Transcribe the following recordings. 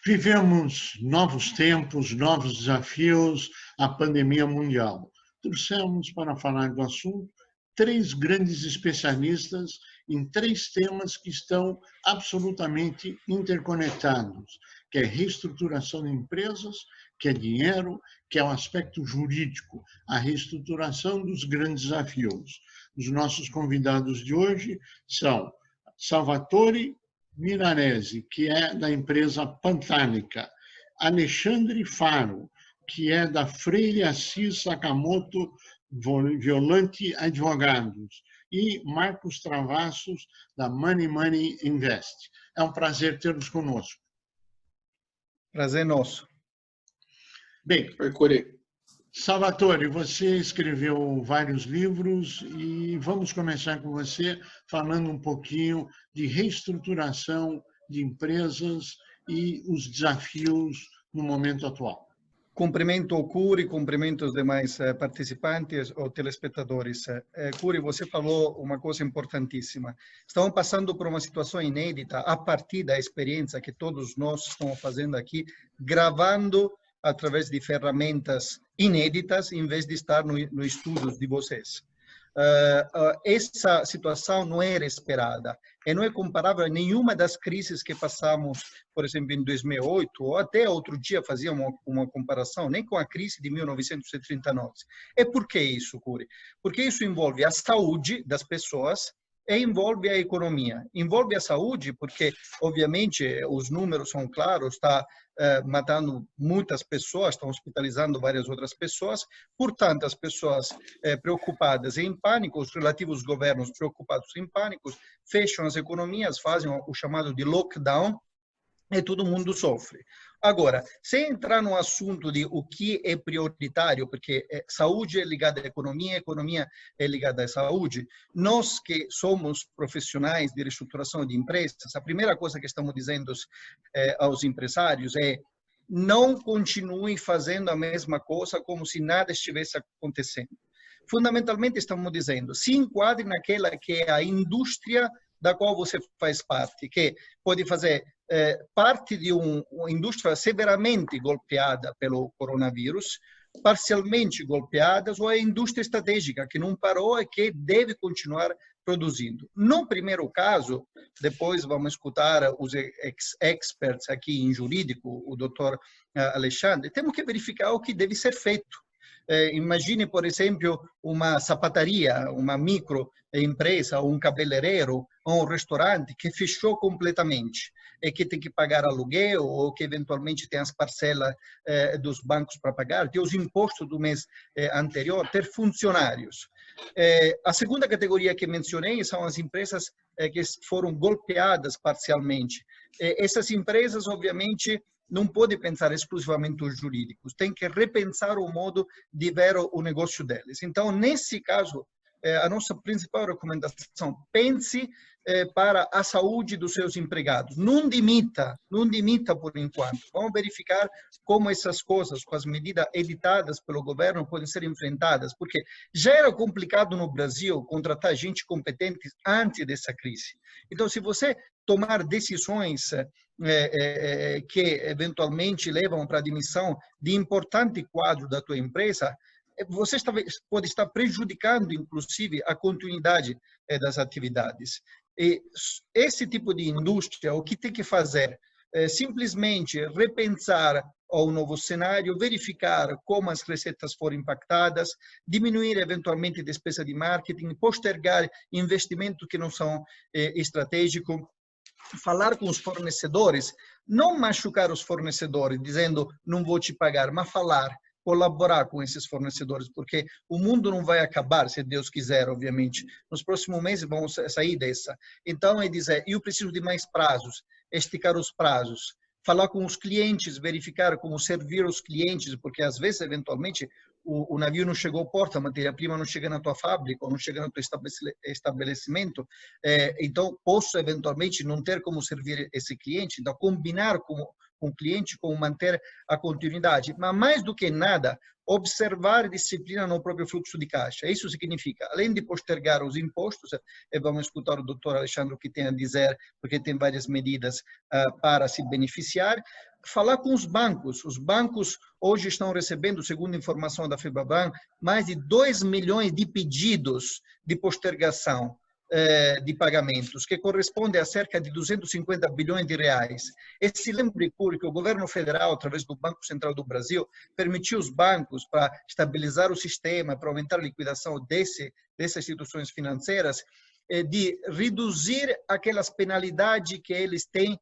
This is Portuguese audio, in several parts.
Vivemos novos tempos, novos desafios, a pandemia mundial. Trouxemos para falar do assunto três grandes especialistas em três temas que estão absolutamente interconectados, que é reestruturação de empresas, que é dinheiro, que é o aspecto jurídico, a reestruturação dos grandes desafios. Os nossos convidados de hoje são Salvatore Milanesi, que é da empresa Pantânica, Alexandre Faro, que é da Freire Assis Sakamoto Violante Advogados, e Marcos Travassos, da Money Money Invest. É um prazer tê-los conosco. Prazer nosso. Bem, Salvatore, você escreveu vários livros e vamos começar com você falando um pouquinho de reestruturação de empresas e os desafios no momento atual. Cumprimento ao Cury, cumprimento aos demais participantes ou telespectadores. Cury, você falou uma coisa importantíssima. Estamos passando por uma situação inédita a partir da experiência que todos nós estamos fazendo aqui, gravando através de ferramentas inéditas, em vez de estar no estudos de vocês. Essa situação não era esperada e não é comparável a nenhuma das crises que passamos, por exemplo, em 2008, ou até outro dia fazia uma comparação, nem com a crise de 1939. E por que isso, Cury? Porque isso envolve a saúde das pessoas e envolve a economia. Envolve a saúde porque, obviamente, os números são claros, está matando muitas pessoas, está hospitalizando várias outras pessoas. Portanto, as pessoas preocupadas e em pânico, os relativos governos preocupados em pânico, fecham as economias, fazem o chamado de lockdown, e todo mundo sofre. Agora, sem entrar no assunto de o que é prioritário, porque saúde é ligada à economia é ligada à saúde, nós que somos profissionais de reestruturação de empresas, a primeira coisa que estamos dizendo aos empresários é: não continue fazendo a mesma coisa como se nada estivesse acontecendo. Fundamentalmente, estamos dizendo, se enquadre naquela que é a indústria da qual você faz parte, que pode fazer parte de uma indústria severamente golpeada pelo coronavírus, parcialmente golpeadas, ou a indústria estratégica, que não parou e que deve continuar produzindo. No primeiro caso, depois vamos escutar os experts aqui em jurídico, o doutor Alexandre, temos que verificar o que deve ser feito. Imagine, por exemplo, uma sapataria, uma microempresa, um cabeleireiro, ou um restaurante que fechou completamente e que tem que pagar aluguel ou que eventualmente tem as parcelas dos bancos para pagar, tem os impostos do mês anterior, ter funcionários. A segunda categoria que mencionei são as empresas que foram golpeadas parcialmente. Essas empresas, obviamente, não pode pensar exclusivamente os jurídicos, tem que repensar o modo de ver o negócio deles. Então, nesse caso, a nossa principal recomendação, pense para a saúde dos seus empregados. Não demita por enquanto. Vamos verificar como essas coisas, com as medidas editadas pelo governo, podem ser enfrentadas, porque já era complicado no Brasil contratar gente competente antes dessa crise. Então, se você tomar decisões que eventualmente levam para a admissão de importante quadro da tua empresa, você pode estar prejudicando, inclusive, a continuidade das atividades. E esse tipo de indústria, o que tem que fazer? Simplesmente repensar ao novo cenário, verificar como as receitas foram impactadas, diminuir eventualmente a despesa de marketing, postergar investimentos que não são estratégicos, falar com os fornecedores, não machucar os fornecedores, dizendo não vou te pagar, mas falar, colaborar com esses fornecedores, porque o mundo não vai acabar, se Deus quiser, obviamente. Nos próximos meses vamos sair dessa. Então, é dizer, eu preciso de mais prazos, esticar os prazos, falar com os clientes, verificar como servir os clientes, porque às vezes, eventualmente, o navio não chegou ao porto, a matéria-prima não chega na tua fábrica, ou não chega no teu estabelecimento, então posso eventualmente não ter como servir esse cliente, então combinar com com o cliente, como manter a continuidade. Mas, mais do que nada, observar disciplina no próprio fluxo de caixa. Isso significa, além de postergar os impostos, e vamos escutar o doutor Alexandre o que tem a dizer, porque tem várias medidas para se beneficiar, falar com os bancos. Os bancos hoje estão recebendo, segundo informação da FEBABAN, mais de 2 milhões de pedidos de postergação de pagamentos, que corresponde a cerca de 250 bilhões de reais. E se lembre, Cury, que o governo federal, através do Banco Central do Brasil, permitiu os bancos para estabilizar o sistema, para aumentar a liquidação dessas instituições financeiras, de reduzir aquelas penalidades que eles têm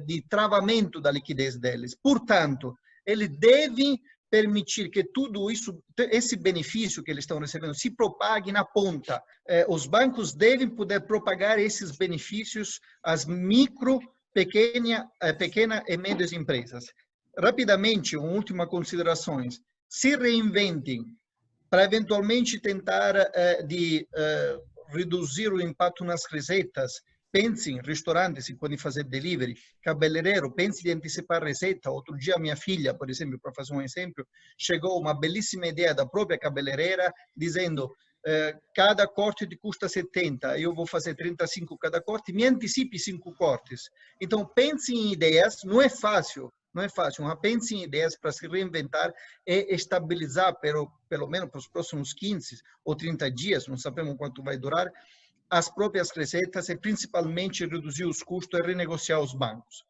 de travamento da liquidez deles. Portanto, ele deve permitir que tudo isso, esse benefício que eles estão recebendo, se propague na ponta. Os bancos devem poder propagar esses benefícios às micro, pequena e médias empresas. Rapidamente, uma última consideração. Se reinventem para eventualmente tentar reduzir o impacto nas receitas. Pense em restaurantes que podem fazer delivery, cabeleireiro, pense em antecipar a receita. Outro dia, minha filha, por exemplo, para fazer um exemplo, chegou uma belíssima ideia da própria cabeleireira, dizendo, cada corte custa 70, eu vou fazer 35 cada corte, me antecipe 5 cortes. Então, pense em ideias, não é fácil, mas pense em ideias para se reinventar e estabilizar, pelo menos para os próximos 15 ou 30 dias, não sabemos quanto vai durar, as próprias receitas e, principalmente, reduzir os custos e renegociar os bancos.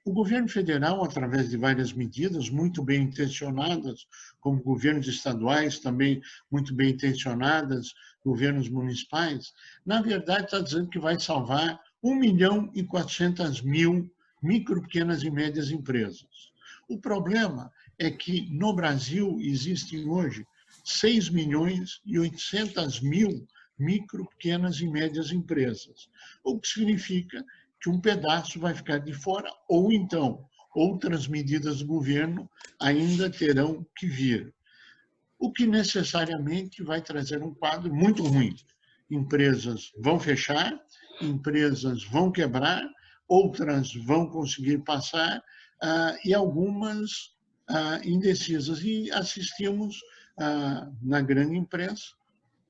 O governo federal, através de várias medidas muito bem intencionadas, como governos estaduais também muito bem intencionadas, governos municipais, na verdade está dizendo que vai salvar 1.400.000 micro, pequenas e médias empresas. O problema é que no Brasil existem hoje 6.800.000 micro, pequenas e médias empresas, o que significa que um pedaço vai ficar de fora, ou então outras medidas do governo ainda terão que vir, o que necessariamente vai trazer um quadro muito ruim. Empresas vão fechar, empresas vão quebrar, outras vão conseguir passar e algumas indecisas. E assistimos na grande imprensa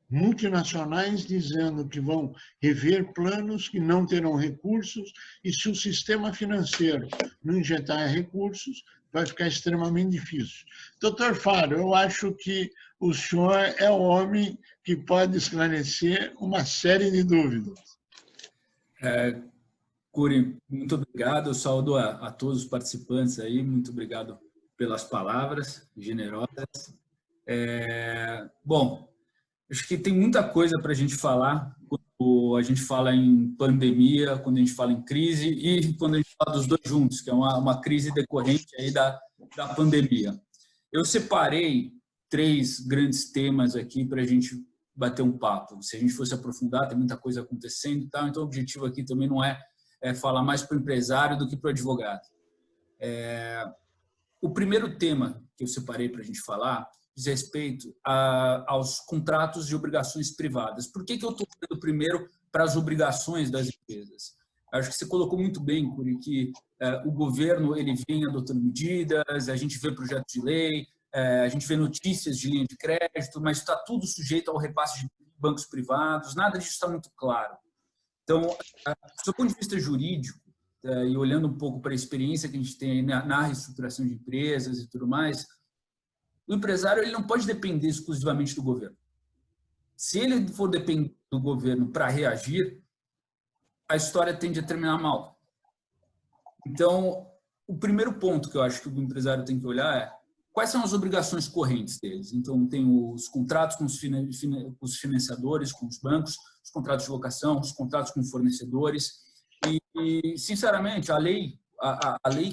multinacionais dizendo que vão rever planos que não terão recursos e se o sistema financeiro não injetar recursos, vai ficar extremamente difícil. Doutor Faro, eu acho que o senhor é o homem que pode esclarecer uma série de dúvidas. Cury, muito obrigado. Eu saúdo a todos os participantes aí. Muito obrigado pelas palavras generosas. Bom, acho que tem muita coisa para a gente falar quando a gente fala em pandemia, quando a gente fala em crise e quando a gente fala dos dois juntos, que é uma crise decorrente aí da pandemia. Eu separei 3 grandes temas aqui para a gente bater um papo. Se a gente fosse aprofundar, tem muita coisa acontecendo e tal, então o objetivo aqui também não é falar mais para o empresário do que para o advogado. O primeiro tema que eu separei para a gente falar diz respeito aos contratos de obrigações privadas. Por que eu estou olhando primeiro para as obrigações das empresas? Acho que você colocou muito bem, Cury, que o governo ele vem adotando medidas, a gente vê projetos de lei, a gente vê notícias de linha de crédito, mas está tudo sujeito ao repasse de bancos privados, nada disso está muito claro. Então, do ponto de vista jurídico, e olhando um pouco para a experiência que a gente tem na reestruturação de empresas e tudo mais, o empresário ele não pode depender exclusivamente do governo. Se ele for depender do governo para reagir, a história tende a terminar mal. Então, o primeiro ponto que eu acho que o empresário tem que olhar é quais são as obrigações correntes deles. Então, tem os contratos com os financiadores, com os bancos, os contratos de locação, os contratos com fornecedores. E sinceramente, a lei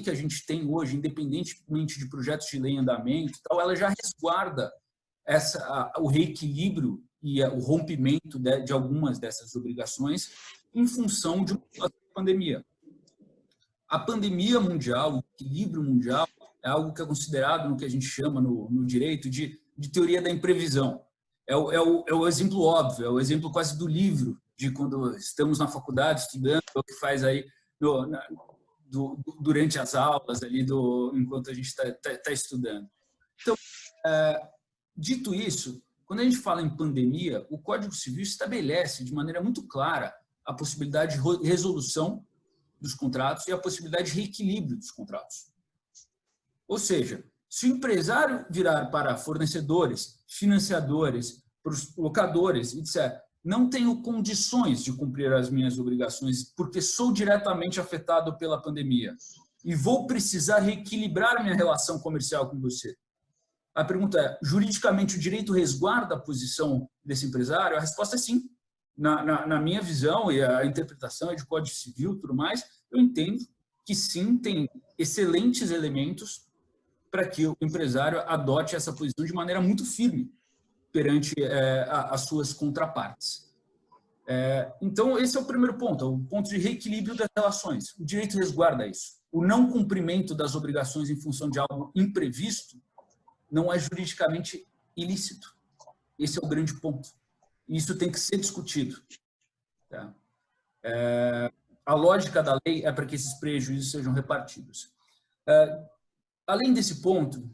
que a gente tem hoje, independentemente de projetos de lei em andamento, ela já resguarda o reequilíbrio e o rompimento de algumas dessas obrigações em função de uma pandemia. A pandemia mundial, o equilíbrio mundial, é algo que é considerado no que a gente chama no direito de teoria da imprevisão. É o exemplo óbvio, é o exemplo quase do livro, de quando estamos na faculdade estudando, o que faz aí durante as aulas, ali enquanto a gente está estudando. Então, dito isso, quando a gente fala em pandemia, o Código Civil estabelece de maneira muito clara a possibilidade de resolução dos contratos e a possibilidade de reequilíbrio dos contratos. Ou seja, se o empresário virar para fornecedores, financiadores, para os locadores e disser: não tenho condições de cumprir as minhas obrigações porque sou diretamente afetado pela pandemia e vou precisar reequilibrar minha relação comercial com você. A pergunta é: juridicamente o direito resguarda a posição desse empresário? A resposta é sim. Na minha visão, e a interpretação é de Código Civil e tudo mais, eu entendo que sim, tem excelentes elementos para que o empresário adote essa posição de maneira muito firme perante as suas contrapartes. Então, esse é o primeiro ponto, o ponto de reequilíbrio das relações. O direito resguarda isso. O não cumprimento das obrigações em função de algo imprevisto não é juridicamente ilícito. Esse é o grande ponto. Isso tem que ser discutido. Tá? A lógica da lei é para que esses prejuízos sejam repartidos. Além desse ponto,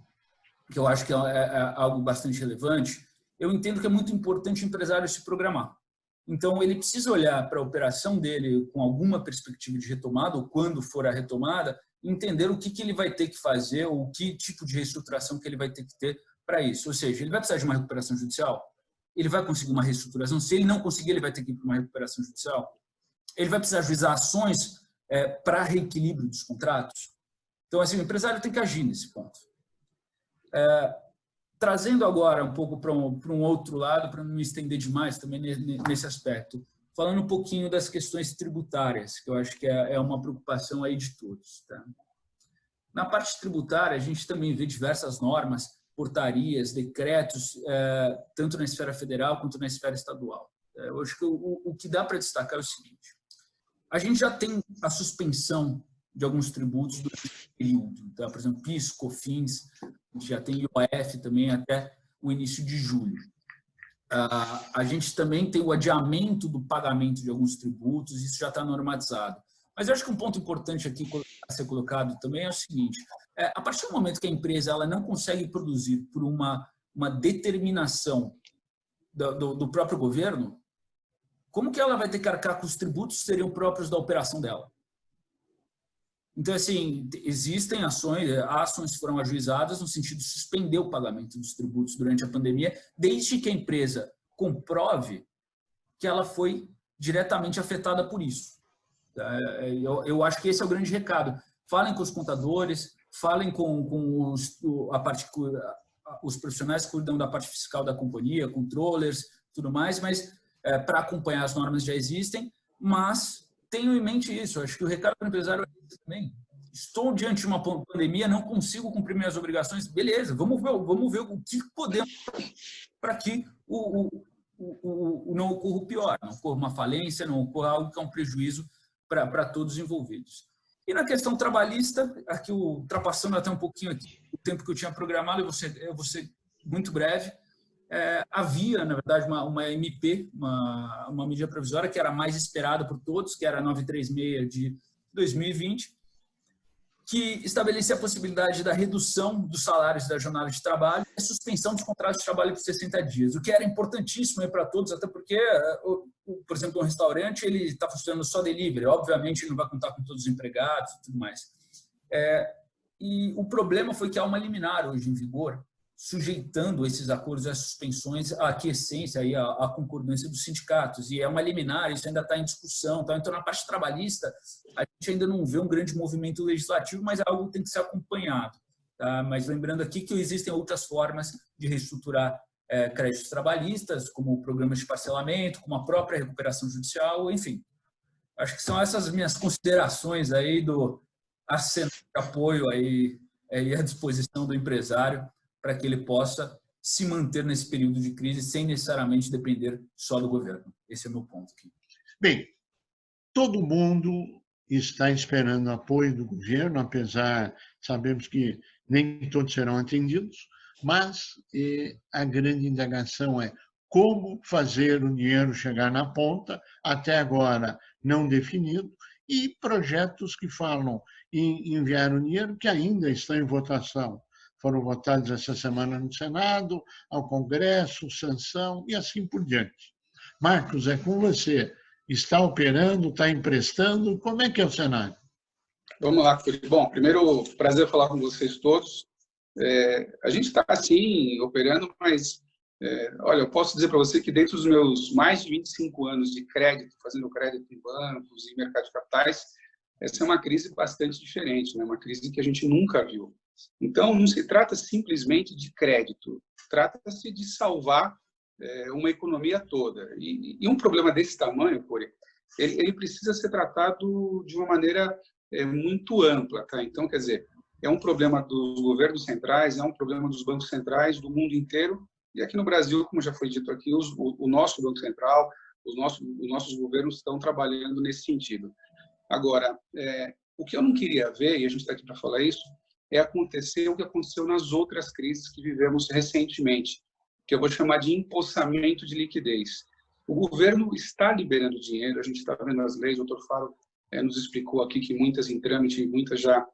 que eu acho que é algo bastante relevante, eu entendo que é muito importante o empresário se programar. Então, ele precisa olhar para a operação dele com alguma perspectiva de retomada, ou quando for a retomada, entender o que ele vai ter que fazer, ou que tipo de reestruturação que ele vai ter que ter para isso. Ou seja, ele vai precisar de uma recuperação judicial? Ele vai conseguir uma reestruturação? Se ele não conseguir, ele vai ter que ir para uma recuperação judicial? Ele vai precisar ajuizar ações para reequilíbrio dos contratos? Então, assim, o empresário tem que agir nesse ponto. Trazendo agora um pouco para um outro lado, para não me estender demais também nesse aspecto, falando um pouquinho das questões tributárias, que eu acho que é uma preocupação aí de todos. Tá? Na parte tributária, a gente também vê diversas normas, portarias, decretos, tanto na esfera federal quanto na esfera estadual. Eu acho que o que dá para destacar é o seguinte: a gente já tem a suspensão de alguns tributos durante o período, tá? Por exemplo, PIS, COFINS, a gente já tem IOF também até o início de julho. A gente também tem o adiamento do pagamento de alguns tributos, isso já está normatizado. Mas eu acho que um ponto importante aqui a ser colocado também é o seguinte: a partir do momento que a empresa ela não consegue produzir por uma determinação do próprio governo, como que ela vai ter que arcar com os tributos que seriam próprios da operação dela? Então, assim, existem ações que foram ajuizadas no sentido de suspender o pagamento dos tributos durante a pandemia, desde que a empresa comprove que ela foi diretamente afetada por isso. Eu acho que esse é o grande recado. Falem com os contadores, falem com os profissionais que cuidam da parte fiscal da companhia, controllers, tudo mais, mas para acompanhar as normas já existem, mas tenham em mente isso. Eu acho que o recado para o empresário é esse também. Estou diante de uma pandemia, não consigo cumprir minhas obrigações. Beleza, vamos ver o que podemos para que não ocorra o pior, não ocorra uma falência, não ocorra algo que é um prejuízo para todos os envolvidos. E na questão trabalhista, aqui ultrapassando até um pouquinho aqui o tempo que eu tinha programado, eu vou ser muito breve. Havia, na verdade, uma MP, uma medida provisória que era mais esperada por todos, que era a 936 de 2020, que estabelecia a possibilidade da redução dos salários da jornada de trabalho e a suspensão dos contratos de trabalho por 60 dias, o que era importantíssimo para todos, até porque, por exemplo, um restaurante ele está funcionando só delivery, obviamente ele não vai contar com todos os empregados e tudo mais. E o problema foi que há uma liminar hoje em vigor, sujeitando esses acordos às suspensões, à aquiescência e à concordância dos sindicatos. E é uma liminar, isso ainda está em discussão. Tá? Então, na parte trabalhista, a gente ainda não vê um grande movimento legislativo, mas é algo que tem que ser acompanhado. Tá? Mas lembrando aqui que existem outras formas de reestruturar créditos trabalhistas, como programas de parcelamento, como a própria recuperação judicial, enfim. Acho que são essas minhas considerações aí do arsenal de apoio aí, à disposição do empresário, para que ele possa se manter nesse período de crise sem necessariamente depender só do governo. Esse é o meu ponto aqui. Bem, todo mundo está esperando apoio do governo, apesar, sabemos que nem todos serão atendidos, mas a grande indagação é como fazer o dinheiro chegar na ponta, até agora não definido, e projetos que falam em enviar o dinheiro que ainda estão em votação. Foram votados essa semana no Senado, ao Congresso, sanção e assim por diante. Marcos, é com você. Está operando, está emprestando? Como é que é o cenário? Vamos lá, Felipe. Bom, primeiro, prazer falar com vocês todos. A gente está, assim, operando, mas, olha, eu posso dizer para você que dentro dos meus mais de 25 anos de crédito, fazendo crédito em bancos e mercado de capitais, essa é uma crise bastante diferente, né? Uma crise que a gente nunca viu. Então, não se trata simplesmente de crédito, trata-se de salvar uma economia toda. E um problema desse tamanho, ele precisa ser tratado de uma maneira muito ampla, tá? Então, quer dizer, é um problema dos governos centrais, é um problema dos bancos centrais do mundo inteiro, e aqui no Brasil, como já foi dito aqui, o nosso Banco Central, os nossos governos estão trabalhando nesse sentido. Agora, o que eu não queria ver, e a gente está aqui para falar isso, é acontecer o que aconteceu nas outras crises que vivemos recentemente, que eu vou chamar de empossamento de liquidez. O governo está liberando dinheiro, a gente está vendo as leis, o Dr. Faro nos explicou aqui que muitas em trâmite, muitas já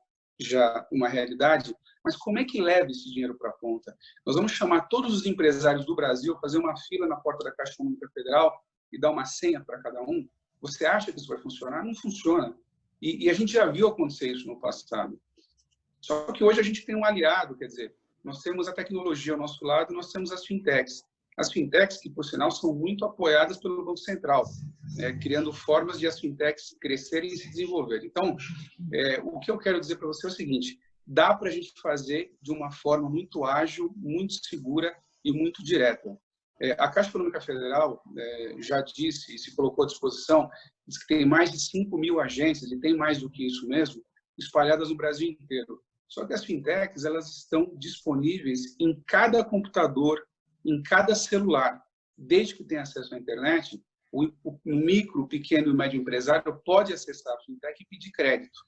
uma realidade, mas como é que leva esse dinheiro para a ponta? Nós vamos chamar todos os empresários do Brasil, fazer uma fila na porta da Caixa Econômica Federal e dar uma senha para cada um? Você acha que isso vai funcionar? Não funciona. E a gente já viu acontecer isso no passado. Só que hoje a gente tem um aliado, quer dizer, nós temos a tecnologia ao nosso lado, nós temos as fintechs. As fintechs, que, por sinal, são muito apoiadas pelo Banco Central, criando formas de as fintechs crescerem e se desenvolverem. Então, o que eu quero dizer para você é o seguinte, dá para a gente fazer de uma forma muito ágil, muito segura e muito direta. A Caixa Econômica Federal já disse e se colocou à disposição, diz que tem mais de 5.000 agências, e tem mais do que isso mesmo, espalhadas no Brasil inteiro. Só que as fintechs, elas estão disponíveis em cada computador, em cada celular. Desde que tenha acesso à internet, o micro, pequeno e médio empresário pode acessar a fintech e pedir crédito.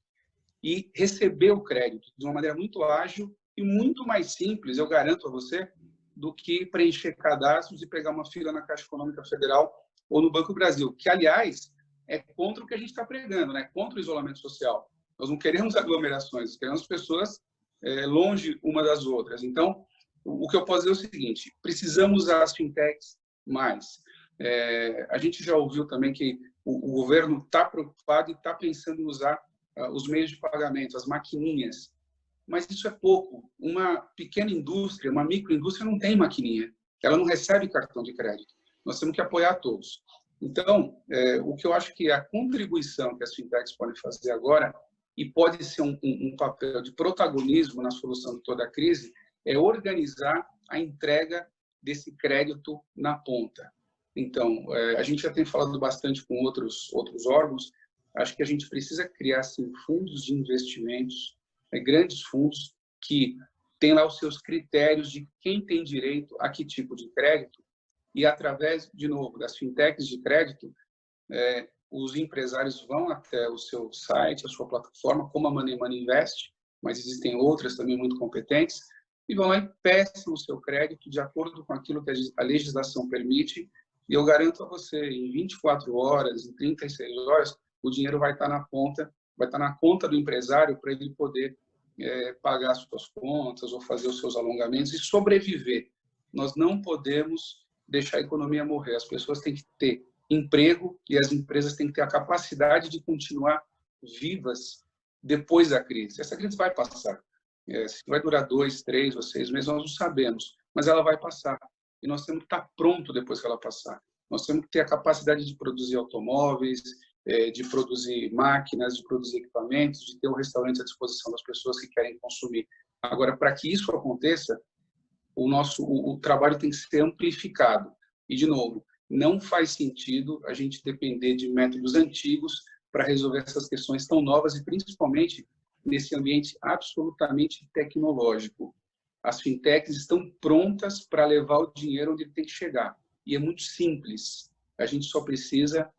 E receber o crédito de uma maneira muito ágil e muito mais simples, eu garanto a você, do que preencher cadastros e pegar uma fila na Caixa Econômica Federal ou no Banco do Brasil, que, aliás, é contra o que a gente está pregando, né? Contra o isolamento social. Nós não queremos aglomerações, queremos pessoas longe uma das outras. Então, o que eu posso dizer é o seguinte, precisamos usar as fintechs mais. A gente já ouviu também que o governo está preocupado e está pensando em usar os meios de pagamento, as maquininhas. Mas isso é pouco. Uma pequena indústria, uma microindústria não tem maquininha. Ela não recebe cartão de crédito. Nós temos que apoiar todos. Então, o que eu acho que a contribuição que as fintechs podem fazer agora, e pode ser um papel de protagonismo na solução de toda a crise, é organizar a entrega desse crédito na ponta. Então, a gente já tem falado bastante com outros órgãos, acho que a gente precisa criar assim, fundos de investimentos, grandes fundos que têm lá os seus critérios de quem tem direito a que tipo de crédito, e através, de novo, das fintechs de crédito, os empresários vão até o seu site, a sua plataforma, como a Money Invest, mas existem outras também muito competentes, e vão lá e peçam o seu crédito de acordo com aquilo que a legislação permite, e eu garanto a você, em 24 horas, em 36 horas, o dinheiro vai estar na ponta, vai estar na conta do empresário para ele poder pagar as suas contas ou fazer os seus alongamentos e sobreviver. Nós não podemos deixar a economia morrer. As pessoas têm que ter emprego e as empresas têm que ter a capacidade de continuar vivas depois da crise. Essa crise vai passar. Se vai durar 2, 3 ou 6 meses, nós não sabemos, mas ela vai passar. E nós temos que estar pronto depois que ela passar. Nós temos que ter a capacidade de produzir automóveis, de produzir máquinas, de produzir equipamentos, de ter um restaurante à disposição das pessoas que querem consumir. Agora, para que isso aconteça, o trabalho tem que ser amplificado. E, de novo, não faz sentido a gente depender de métodos antigos para resolver essas questões tão novas e, principalmente, nesse ambiente absolutamente tecnológico. As fintechs estão prontas para levar o dinheiro onde ele tem que chegar. E é muito simples. A gente só precisa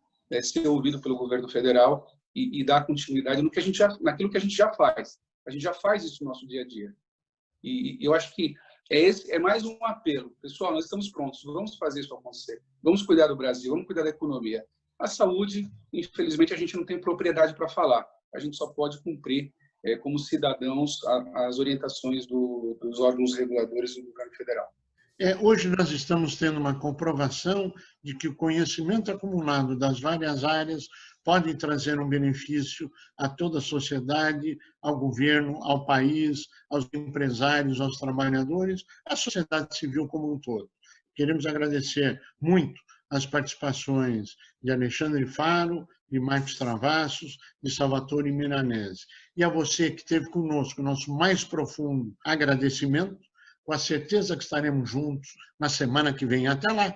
ser ouvido pelo governo federal e dar continuidade naquilo que a gente já faz. A gente já faz isso no nosso dia a dia. E eu acho que é mais um apelo. Pessoal, nós estamos prontos, vamos fazer isso acontecer. Vamos cuidar do Brasil, vamos cuidar da economia. A saúde, infelizmente, a gente não tem propriedade para falar. A gente só pode cumprir, como cidadãos, as orientações dos órgãos reguladores do governo federal. Hoje nós estamos tendo uma comprovação de que o conhecimento acumulado das várias áreas pode trazer um benefício a toda a sociedade, ao governo, ao país, aos empresários, aos trabalhadores, à sociedade civil como um todo. Queremos agradecer muito as participações de Alexandre Faro, de Marcos Travassos, de Salvatore Milanese. E a você que esteve conosco, nosso mais profundo agradecimento, com a certeza que estaremos juntos na semana que vem. Até lá!